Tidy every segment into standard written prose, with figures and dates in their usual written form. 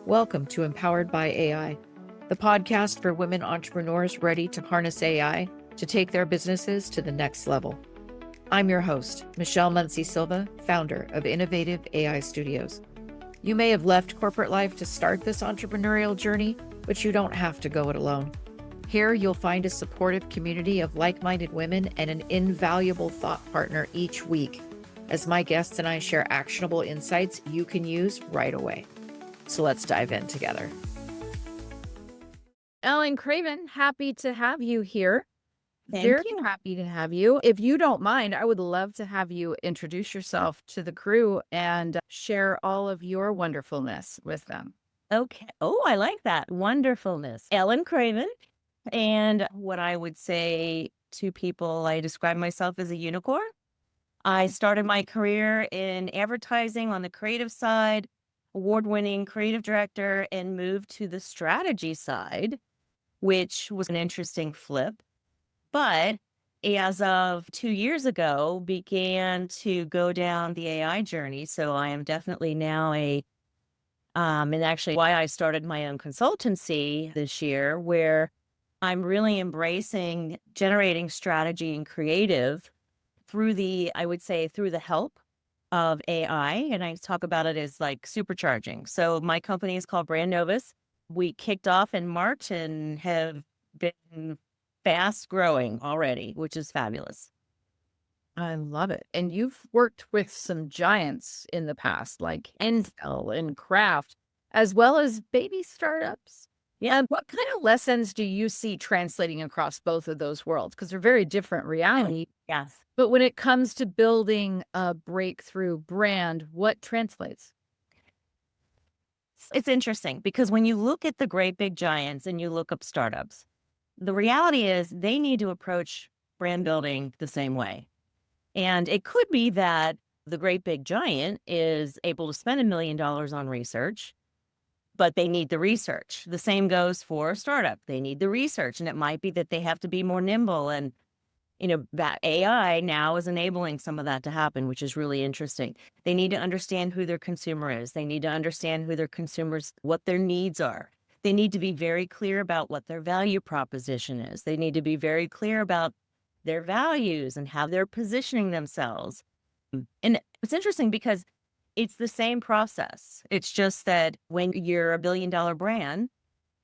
Welcome to Empowered by AI, the podcast for women entrepreneurs ready to harness AI to take their businesses to the next level. I'm your host, Michelle Muncie Silva, founder of Innovative AI Studios. You may have left corporate life to start this entrepreneurial journey, but you don't have to go it alone. Here, you'll find a supportive community of like-minded women and an invaluable thought partner each week, as my guests and I share actionable insights you can use right away. So let's dive in together. Ellen Craven, happy to have you here. Thank you. Happy to have you. If you don't mind, I would love to have you introduce yourself to the crew and share all of your wonderfulness with them. Okay. Oh, I like that. Wonderfulness. Ellen Craven. And what I would say to people, I describe myself as a unicorn. I started my career in advertising on the creative side, award-winning creative director, and moved to the strategy side, which was an interesting flip. But as of 2 years ago, began to go down the AI journey. So I am definitely now and actually why I started my own consultancy this year, where I'm really embracing generating strategy and creative through I would say through the help of AI. And I talk about it as like supercharging. So my company is called Brand Novus. We kicked off in March and have been fast growing already, which is fabulous. I love it. And you've worked with some giants in the past, like Intel and Kraft, as well as baby startups. Yeah. What kind of lessons do you see translating across both of those worlds? Because they're very different realities. Yes. But when it comes to building a breakthrough brand, what translates? It's interesting because when you look at the great big giants and you look up startups, the reality is they need to approach brand building the same way. And it could be that the great big giant is able to spend $1 million on research, but they need the research. The same goes for a startup. They need the research. And it might be that they have to be more nimble. And, that AI now is enabling some of that to happen, which is really interesting. They need to understand who their consumer is. They need to understand who their consumers, what their needs are. They need to be very clear about what their value proposition is. They need to be very clear about their values and how they're positioning themselves. And it's interesting because it's the same process. It's just that when you're $1 billion brand,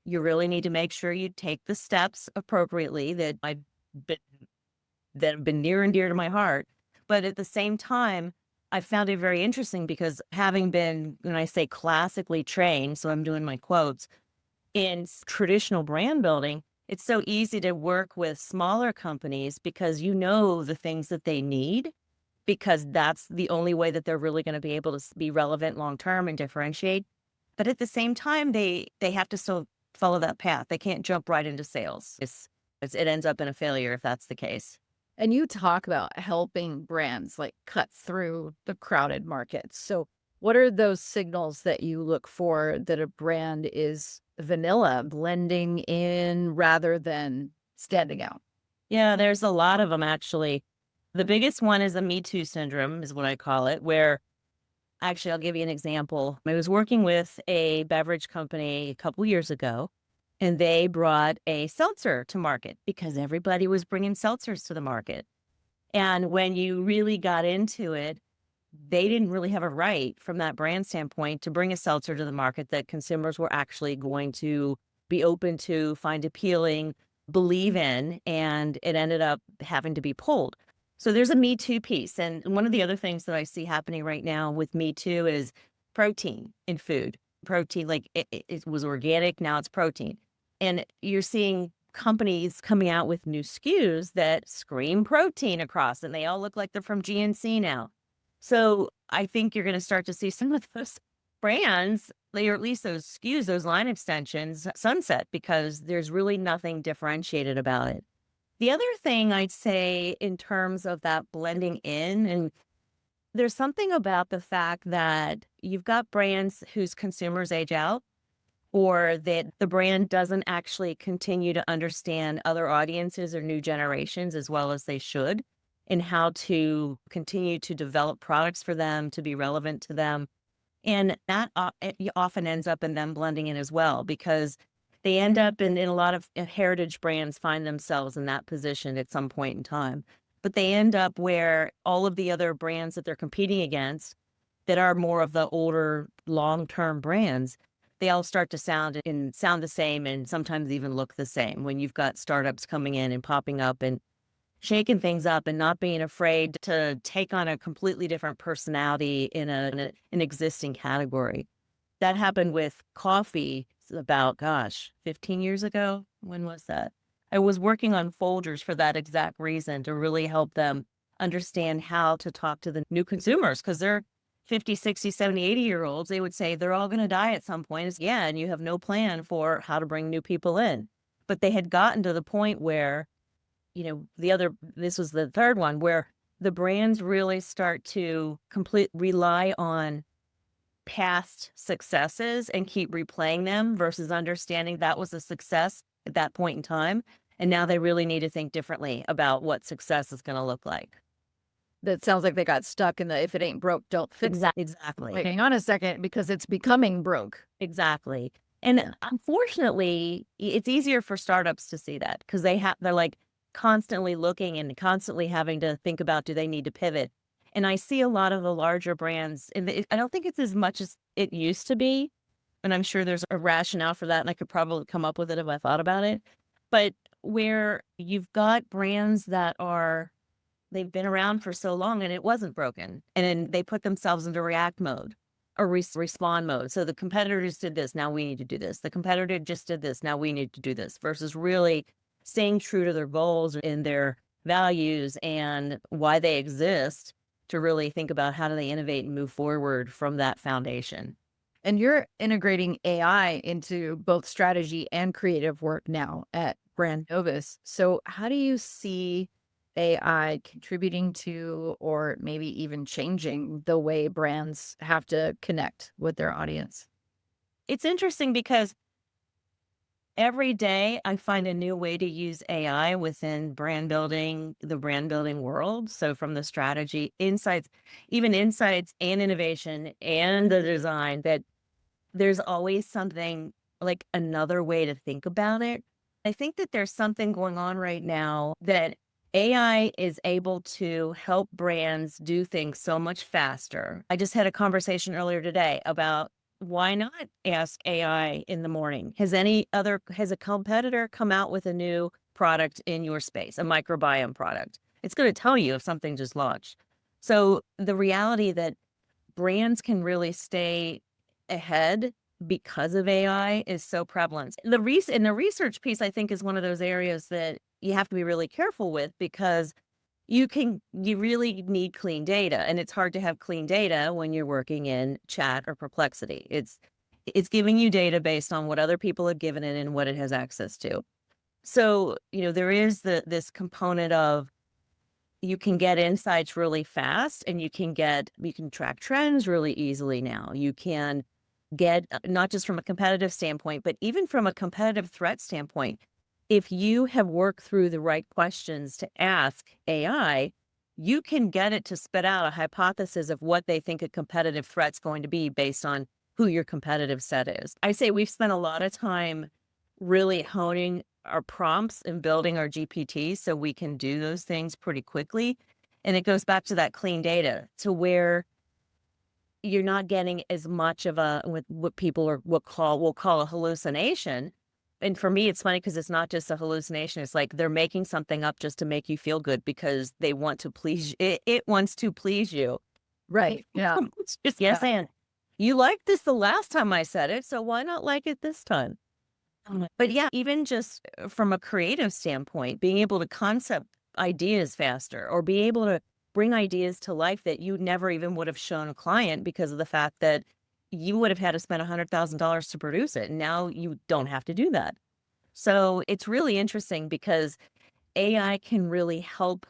you really need to make sure you take the steps appropriately that have been near and dear to my heart. But at the same time, I found it very interesting because having been, when I say classically trained, so I'm doing my quotes, in traditional brand building, it's so easy to work with smaller companies because you know the things that they need, because that's the only way that they're really going to be able to be relevant long term and differentiate. But at the same time, they have to still follow that path. They can't jump right into sales. It ends up in a failure if that's the case. And you talk about helping brands like cut through the crowded markets. So what are those signals that you look for that a brand is vanilla, blending in rather than standing out? Yeah, there's a lot of them actually. The biggest one is the Me Too syndrome, is what I call it, where actually I'll give you an example. I was working with a beverage company a couple years ago, and they brought a seltzer to market because everybody was bringing seltzers to the market. And when you really got into it, they didn't really have a right from that brand standpoint to bring a seltzer to the market that consumers were actually going to be open to, find appealing, believe in, and it ended up having to be pulled. So there's a Me Too piece. And one of the other things that I see happening right now with Me Too is protein in food. Protein, like it was organic, now it's protein. And you're seeing companies coming out with new SKUs that scream protein across, and they all look like they're from GNC now. So I think you're going to start to see some of those brands, or at least those SKUs, those line extensions, sunset because there's really nothing differentiated about it. The other thing I'd say in terms of that blending in, and there's something about the fact that you've got brands whose consumers age out, or that the brand doesn't actually continue to understand other audiences or new generations as well as they should, and how to continue to develop products for them to be relevant to them. And that often ends up in them blending in as well, because they end up in a lot of heritage brands find themselves in that position at some point in time. But they end up where all of the other brands that they're competing against that are more of the older long-term brands, they all start to sound the same and sometimes even look the same when you've got startups coming in and popping up and shaking things up and not being afraid to take on a completely different personality in an existing category. That happened with coffee about, gosh, 15 years ago. When was that? I was working on Folgers for that exact reason, to really help them understand how to talk to the new consumers, because they're 50, 60, 70, 80-year-olds. They would say they're all going to die at some point. It's, yeah, and you have no plan for how to bring new people in. But they had gotten to the point where, this was the third one, where the brands really start to rely on past successes and keep replaying them versus understanding that was a success at that point in time. And now they really need to think differently about what success is going to look like. That sounds like they got stuck in the if it ain't broke, don't fix it. Exactly. Wait, hang on a second, because it's becoming broke. Exactly. And unfortunately, it's easier for startups to see that, because they're like constantly looking and constantly having to think about, do they need to pivot? And I see a lot of the larger brands, and I don't think it's as much as it used to be. And I'm sure there's a rationale for that, and I could probably come up with it if I thought about it. But where you've got brands that they've been around for so long and it wasn't broken, and then they put themselves into react mode or respond mode. So the competitors did this, now we need to do this. The competitor just did this, now we need to do this, versus really staying true to their goals and their values and why they exist, to really think about how do they innovate and move forward from that foundation. And you're integrating AI into both strategy and creative work now at Brand Novus. So how do you see AI contributing to, or maybe even changing, the way brands have to connect with their audience? It's interesting because every day I find a new way to use AI within the brand building world. So from the strategy, insights and innovation and the design, that there's always something, like another way to think about it. I think that there's something going on right now that AI is able to help brands do things so much faster. I just had a conversation earlier today about, why not ask AI in the morning? Has a competitor come out with a new product in your space, a microbiome product? It's going to tell you if something just launched. So the reality that brands can really stay ahead because of AI is so prevalent. The research piece, I think, is one of those areas that you have to be really careful with, because you really need clean data, and it's hard to have clean data when you're working in chat or Perplexity. It's giving you data based on what other people have given it and what it has access to. So, there is this component of, you can get insights really fast, and you can track trends really easily now. You can get, not just from a competitive standpoint, but even from a competitive threat standpoint. If you have worked through the right questions to ask AI, you can get it to spit out a hypothesis of what they think a competitive threat's going to be based on who your competitive set is. I say we've spent a lot of time really honing our prompts and building our GPTs so we can do those things pretty quickly. And it goes back to that clean data, to where you're not getting as much of what people will call a hallucination. And for me, it's funny because it's not just a hallucination. It's like they're making something up just to make you feel good because they want to please you. It wants to please you. Right. Yeah. It's just, yes, and you liked this the last time I said it, so why not like it this time? But yeah, even just from a creative standpoint, being able to concept ideas faster, or be able to bring ideas to life that you never even would have shown a client, because of the fact that you would have had to spend $100,000 to produce it. And now you don't have to do that. So it's really interesting, because AI can really help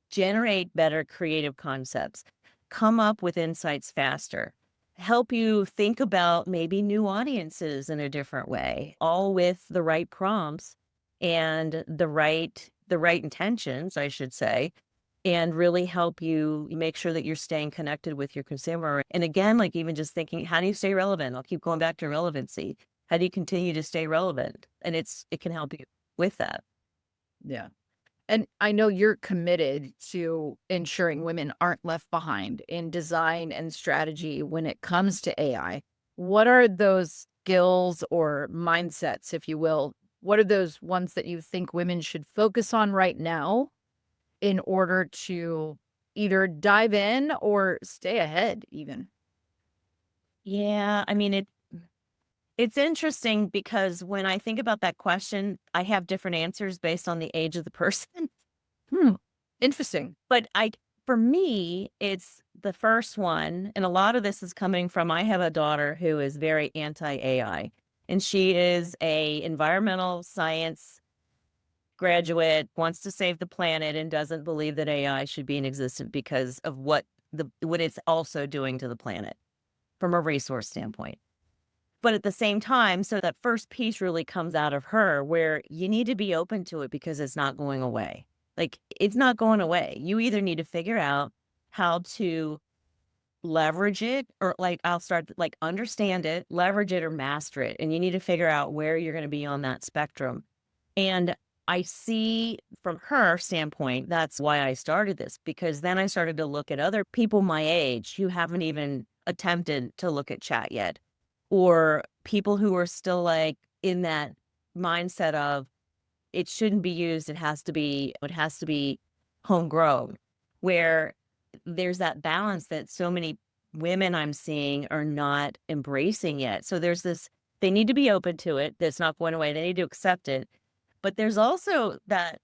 generate better creative concepts, come up with insights faster, help you think about maybe new audiences in a different way, all with the right prompts and the right intentions, I should say. and really help you make sure that you're staying connected with your consumer. And again, like even just thinking, how do you stay relevant? I'll keep going back to relevancy. How do you continue to stay relevant? And it can help you with that. Yeah. And I know you're committed to ensuring women aren't left behind in design and strategy when it comes to AI. What are those skills or mindsets, if you will? What are those ones that you think women should focus on right now in order to either dive in or stay ahead even? Yeah, I mean it's interesting because when I think about that question, I have different answers based on the age of the person. Hmm. Interesting. But for me, it's the first one, and a lot of this is coming from I have a daughter who is very anti-AI, and she is a environmental science graduate, wants to save the planet, and doesn't believe that AI should be in existence because of what it's also doing to the planet from a resource standpoint. But at the same time, so that first piece really comes out of her where you need to be open to it because it's not going away. Like it's not going away. You either need to figure out how to leverage it or like I'll start like understand it, leverage it or master it. And you need to figure out where you're going to be on that spectrum. And I see from her standpoint, that's why I started this, because then I started to look at other people my age who haven't even attempted to look at chat yet, or people who are still like in that mindset of it shouldn't be used, it has to be homegrown, where there's that balance that so many women I'm seeing are not embracing yet. So there's this, they need to be open to it. That's not going away. They need to accept it. But there's also that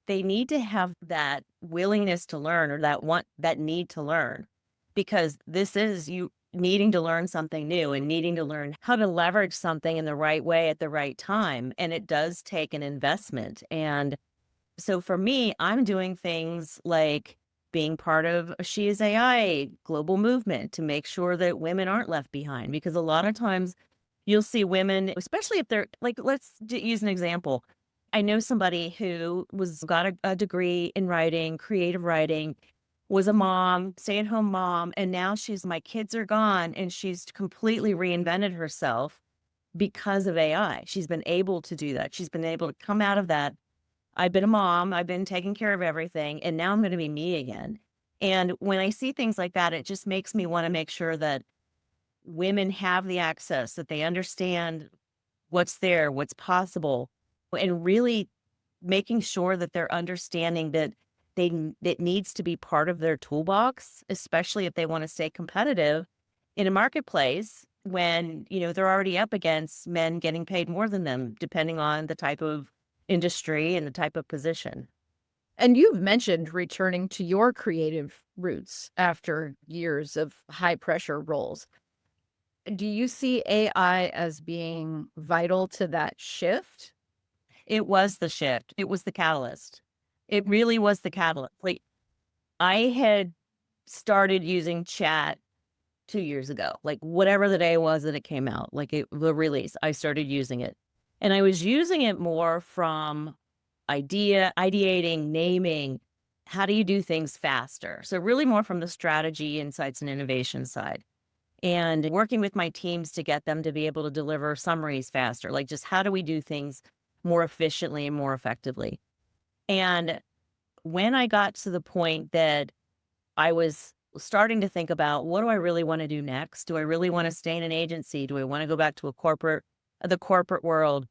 they need to have that willingness to learn or that need to learn, because this is you needing to learn something new and needing to learn how to leverage something in the right way at the right time. And it does take an investment. And so for me, I'm doing things like being part of a She is AI global movement to make sure that women aren't left behind, because a lot of times you'll see women, especially if they're like, use an example. I know somebody who got a degree in writing, creative writing, was a mom, stay-at-home mom, and now my kids are gone, and she's completely reinvented herself because of AI. She's been able to do that. She's been able to come out of that. I've been a mom, I've been taking care of everything, and now I'm going to be me again. And when I see things like that, it just makes me want to make sure that women have the access, that they understand what's there, what's possible, and really making sure that they're understanding that it needs to be part of their toolbox, especially if they want to stay competitive in a marketplace when, they're already up against men getting paid more than them, depending on the type of industry and the type of position. And you've mentioned returning to your creative roots after years of high pressure roles. Do you see AI as being vital to that shift? It was the shift. It was the catalyst. It really was the catalyst. Like I had started using chat 2 years ago, like whatever the day was that it came out, the release, I started using it. And I was using it more from ideating, naming, how do you do things faster? So really more from the strategy, insights, and innovation side. And working with my teams to get them to be able to deliver summaries faster, like just how do we do things more efficiently and more effectively? And when I got to the point that I was starting to think about what do I really want to do next? Do I really want to stay in an agency? Do I want to go back to the corporate world?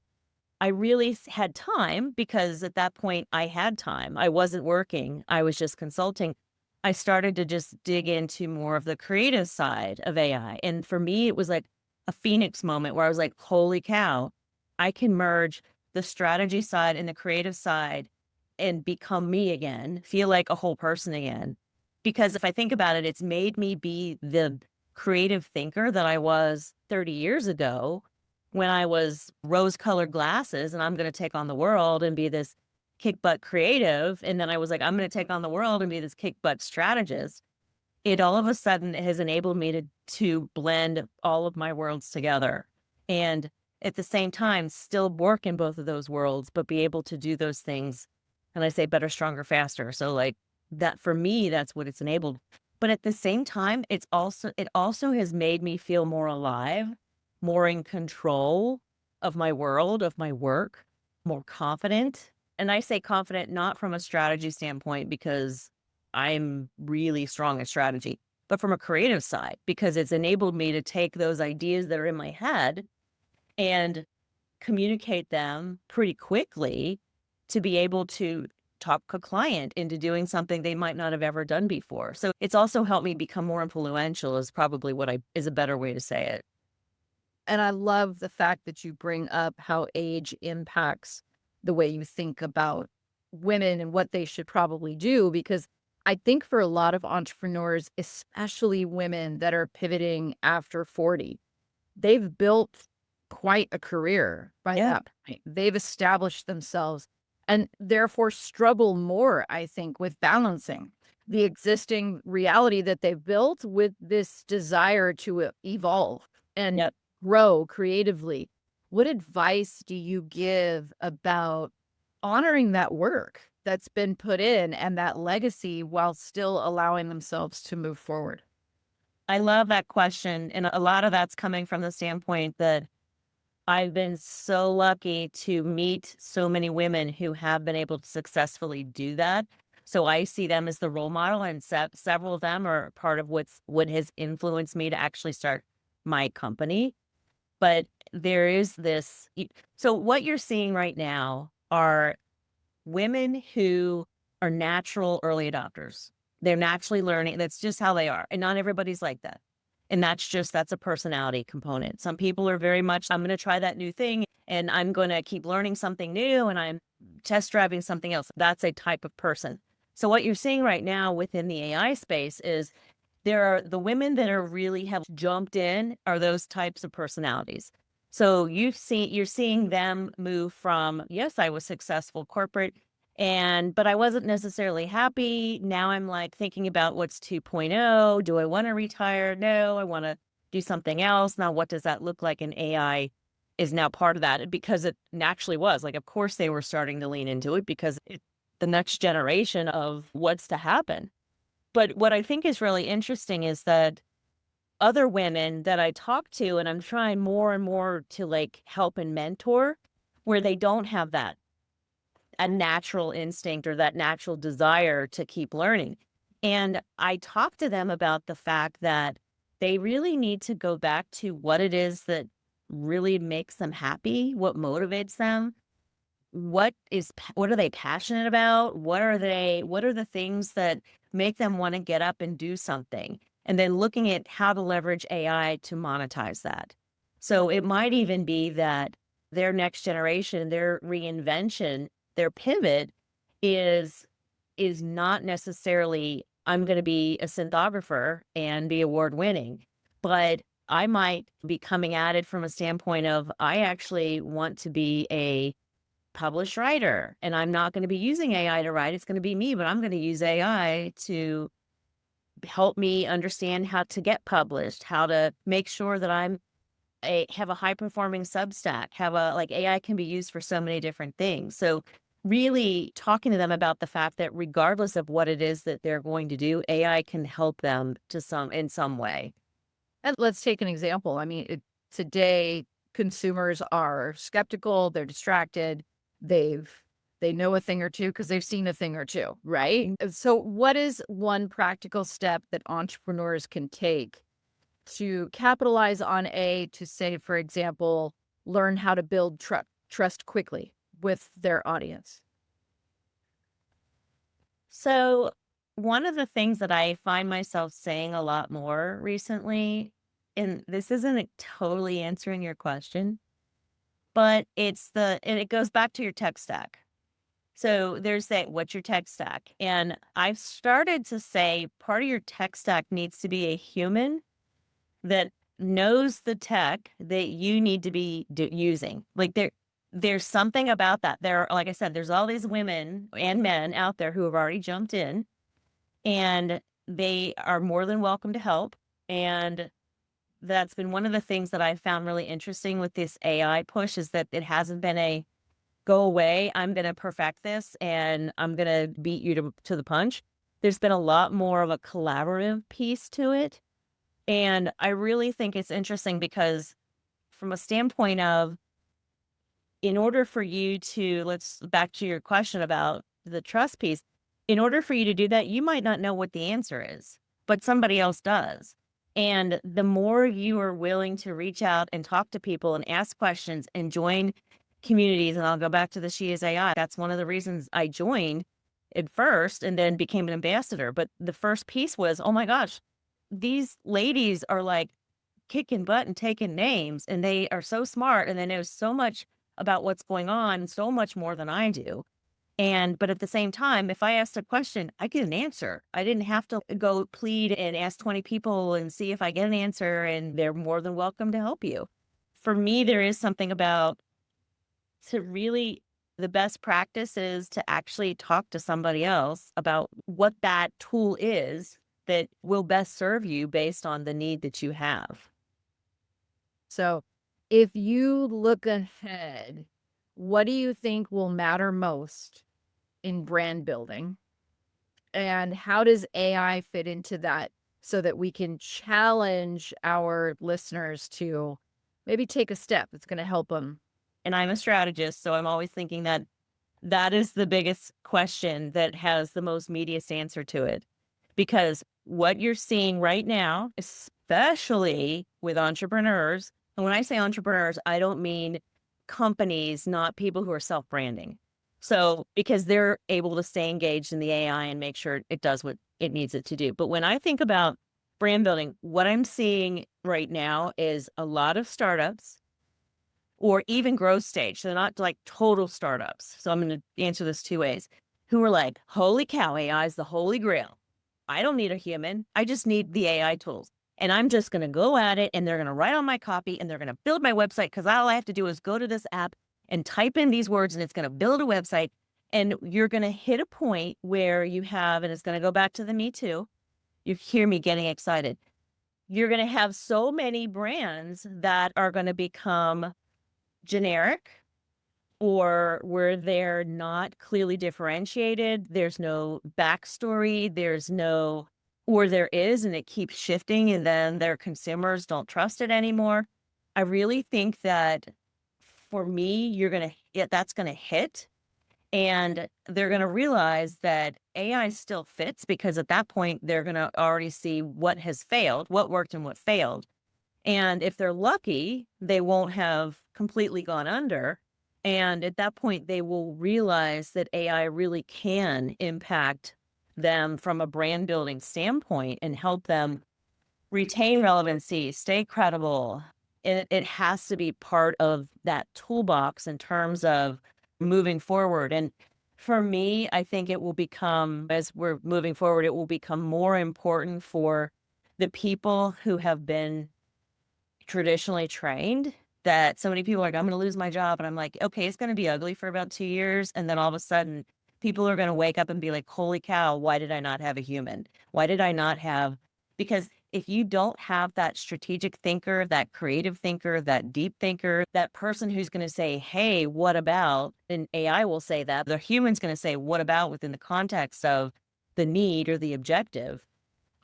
I really had time, because at that point I had time. I wasn't working. I was just consulting. I started to just dig into more of the creative side of AI. And for me, it was like a phoenix moment where I was like, holy cow, I can merge the strategy side and the creative side and become me again, feel like a whole person again. Because if I think about it, it's made me be the creative thinker that I was 30 years ago when I was rose-colored glasses and I'm going to take on the world and be this kick butt creative. And then I was like, I'm going to take on the world and be this kick butt strategist. It all of a sudden has enabled me to blend all of my worlds together. And at the same time, still work in both of those worlds, but be able to do those things. And I say better, stronger, faster. So like that for me, that's what it's enabled. But at the same time, it also has made me feel more alive, more in control of my world, of my work, more confident. And I say confident not from a strategy standpoint because I'm really strong at strategy, but from a creative side because it's enabled me to take those ideas that are in my head and communicate them pretty quickly to be able to talk a client into doing something they might not have ever done before. So it's also helped me become more influential is probably is a better way to say it. And I love the fact that you bring up how age impacts the way you think about women and what they should probably do, because I think for a lot of entrepreneurs, especially women that are pivoting after 40, they've built quite a career by Yeah. that point. They've established themselves and therefore struggle more, I think, with balancing the existing reality that they've built with this desire to evolve and Yep. grow creatively. What advice do you give about honoring that work that's been put in and that legacy while still allowing themselves to move forward? I love that question. And a lot of that's coming from the standpoint that I've been so lucky to meet so many women who have been able to successfully do that. So I see them as the role model, and several of them are part of what has influenced me to actually start my company. But there is so what you're seeing right now are women who are natural early adopters. They're naturally learning. That's just how they are. And not everybody's like that. And that's a personality component. Some people are very much, I'm going to try that new thing and I'm going to keep learning something new and I'm test driving something else. That's a type of person. So what you're seeing right now within the AI space is there are the women that are really have jumped in are those types of personalities. So you're seeing them move from, yes, I was successful corporate but I wasn't necessarily happy. Now I'm like thinking about what's 2.0. Do I want to retire? No, I want to do something else. Now, what does that look like? And AI is now part of that because it naturally was like, of course they were starting to lean into it because it's the next generation of what's to happen. But what I think is really interesting is that other women that I talk to, and I'm trying more and more to like help and mentor where they don't have a natural instinct or that natural desire to keep learning. And I talk to them about the fact that they really need to go back to what it is that really makes them happy, what motivates them, what are they passionate about? What are the things that make them want to get up and do something? And then looking at how to leverage AI to monetize that. So it might even be that their next generation, their reinvention, their pivot is not necessarily I'm going to be a synthographer and be award winning, but I might be coming at it from a standpoint of I actually want to be a published writer and I'm not going to be using AI to write. It's going to be me, but I'm going to use AI to help me understand how to get published, how to make sure that have a high performing Substack, like AI can be used for so many different things. So really talking to them about the fact that regardless of what it is that they're going to do, AI can help them in some way. And let's take an example. I mean, today consumers are skeptical, they're distracted, they know a thing or two because they've seen a thing or two, right? So what is one practical step that entrepreneurs can take to capitalize on to say, for example, learn how to build trust quickly with their audience? So one of the things that I find myself saying a lot more recently, and this isn't totally answering your question, but and it goes back to your tech stack. So there's what's your tech stack? And I've started to say part of your tech stack needs to be a human that knows the tech that you need to be using. Like there's something about that. Like I said, there's all these women and men out there who have already jumped in and they are more than welcome to help. And that's been one of the things that I found really interesting with this AI push is that it hasn't been a go away. I'm going to perfect this and I'm going to beat you to the punch. there's been a lot more of a collaborative piece to it. And I really think it's interesting because from a standpoint of, in order for you to, let's back to your question about the trust piece, in order for you to do that, you might not know what the answer is, but somebody else does. And the more you are willing to reach out and talk to people and ask questions and join communities, and I'll go back to the She is AI. That's one of the reasons I joined at first and then became an ambassador. But the first piece was, oh my gosh, these ladies are like kicking butt and taking names, and they are so smart and they know so much about what's going on, so much more than I do. But at the same time, if I asked a question, I get an answer. I didn't have to go plead and ask 20 people and see if I get an answer, and they're more than welcome to help you. For me, there is something about, to really, the best practice is to actually talk to somebody else about what that tool is that will best serve you based on the need that you have. So if you look ahead, what do you think will matter most in brand building? And how does AI fit into that so that we can challenge our listeners to maybe take a step that's going to help them? And I'm a strategist, so I'm always thinking that that is the biggest question that has the most immediate answer to it. Because what you're seeing right now, especially with entrepreneurs, and when I say entrepreneurs, I don't mean companies, not people who are self-branding. So, because they're able to stay engaged in the AI and make sure it does what it needs it to do. But when I think about brand building, what I'm seeing right now is a lot of startups or even growth stage. So they're not like total startups. So I'm going to answer this two ways. Who are like, holy cow, AI is the holy grail. I don't need a human. I just need the AI tools. And I'm just going to go at it, and they're going to write on my copy, and they're going to build my website, because all I have to do is go to this app and type in these words, and it's going to build a website. And you're going to hit a point where you have, and it's going to go back to the Me Too. You hear me getting excited. You're going to have so many brands that are going to become generic, or where they're not clearly differentiated. There's no backstory. There's no, or there is, and it keeps shifting, and then their consumers don't trust it anymore. I really think that for me, that's going to hit, and they're going to realize that AI still fits, because at that point, they're going to already see what has failed, what worked and what failed. And if they're lucky, they won't have completely gone under. And at that point, they will realize that AI really can impact them from a brand building standpoint and help them retain relevancy, stay credible. It has to be part of that toolbox in terms of moving forward. And for me, I think it will become, as we're moving forward, it will become more important for the people who have been traditionally trained, that so many people are like, I'm going to lose my job. And I'm like, okay, it's going to be ugly for about 2 years. And then all of a sudden, people are going to wake up and be like, holy cow, why did I not have a human? Why did I not have? Because if you don't have that strategic thinker, that creative thinker, that deep thinker, that person who's going to say, hey, what about? And AI will say that. The human's going to say, what about, within the context of the need or the objective.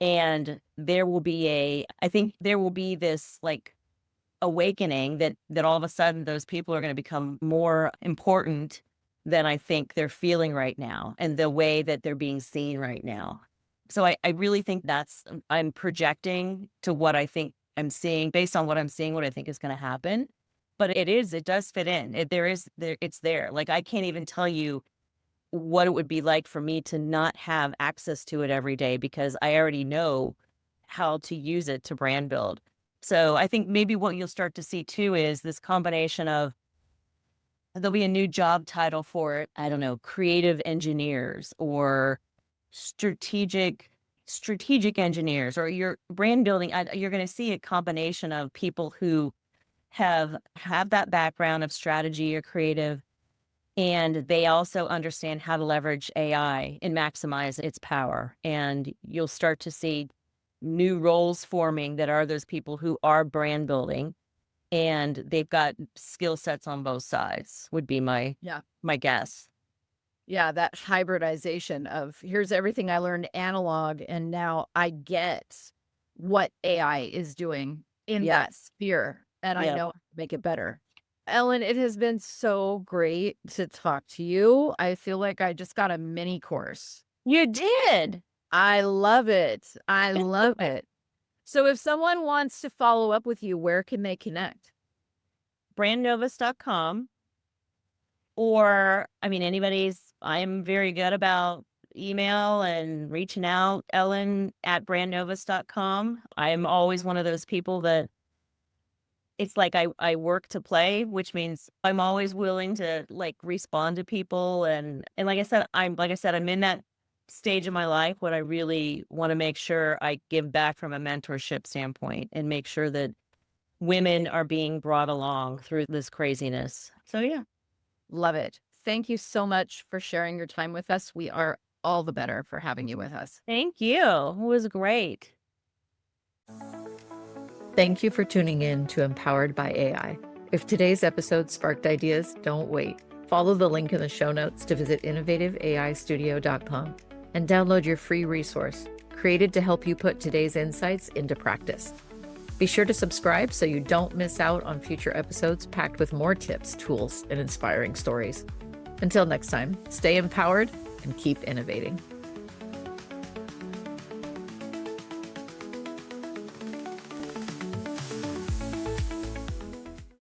And I think there will be this like awakening that all of a sudden those people are going to become more important than I think they're feeling right now, and the way that they're being seen right now. So I really think I'm projecting to what I think I'm seeing, based on what I'm seeing, what I think is going to happen. But it does fit in. It's there. Like, I can't even tell you what it would be like for me to not have access to it every day, because I already know how to use it to brand build. So I think maybe what you'll start to see too is this combination of, there'll be a new job title for it. I don't know, creative engineers or strategic engineers, or your brand building. You're going to see a combination of people who have that background of strategy or creative, and they also understand how to leverage AI and maximize its power. And you'll start to see new roles forming that are those people who are brand building, and they've got skill sets on both sides, would be my guess. Yeah, that hybridization of here's everything I learned analog, and now I get what AI is doing in that Yes. sphere, and I Yep. know how to make it better. Ellen, it has been so great to talk to you. I feel like I just got a mini course. You did. I love it. I love it. So if someone wants to follow up with you, where can they connect? brandnovus.com. Or, I mean, I'm very good about email and reaching out, Ellen at brandnovus.com. I'm always one of those people that it's like I work to play, which means I'm always willing to like respond to people. And like I said, I'm in that stage of my life when I really want to make sure I give back from a mentorship standpoint and make sure that women are being brought along through this craziness. So yeah. Love it. Thank you so much for sharing your time with us. We are all the better for having you with us. Thank you. It was great. Thank you for tuning in to Empowered by AI. If today's episode sparked ideas, don't wait. Follow the link in the show notes to visit innovativeaistudio.com and download your free resource, created to help you put today's insights into practice. Be sure to subscribe so you don't miss out on future episodes packed with more tips, tools, and inspiring stories. Until next time, stay empowered and keep innovating.